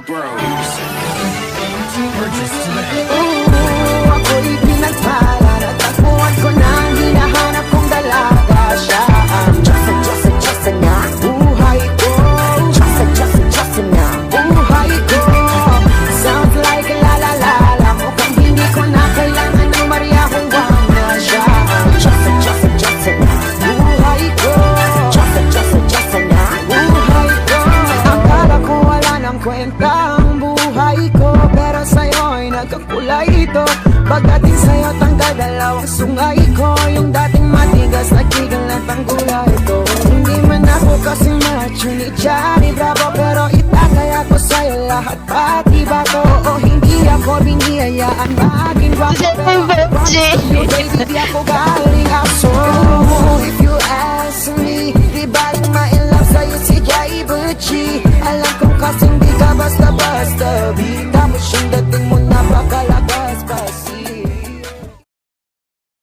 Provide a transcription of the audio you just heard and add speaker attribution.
Speaker 1: Bros. Purchase today.
Speaker 2: Ako'y pinagpala, natagpuan ko na ang hinahanap kong dalaga siya. Diyos na buhay ko. Diyos na buhay ko. Sounds like la la la la. Mukhang hindi ko na kailangan ng Maria kung wala siya. Diyos na buhay ko. Diyos na buhay ko. Akala ko wala nang kwenta ang buhay ko, pero sa'yo'y nagkakulay ito. Pagdating sa'yo tanggal dalawang sungay ko. Yung dating matigas nagtigal na tanggulay ko. Hindi man ako kasi macho ni Johnny Bravo, pero itataya ko sa'yo lahat pati ba ko. O hindi ako biniyayaan maging guwapo, pero baby di ako gali.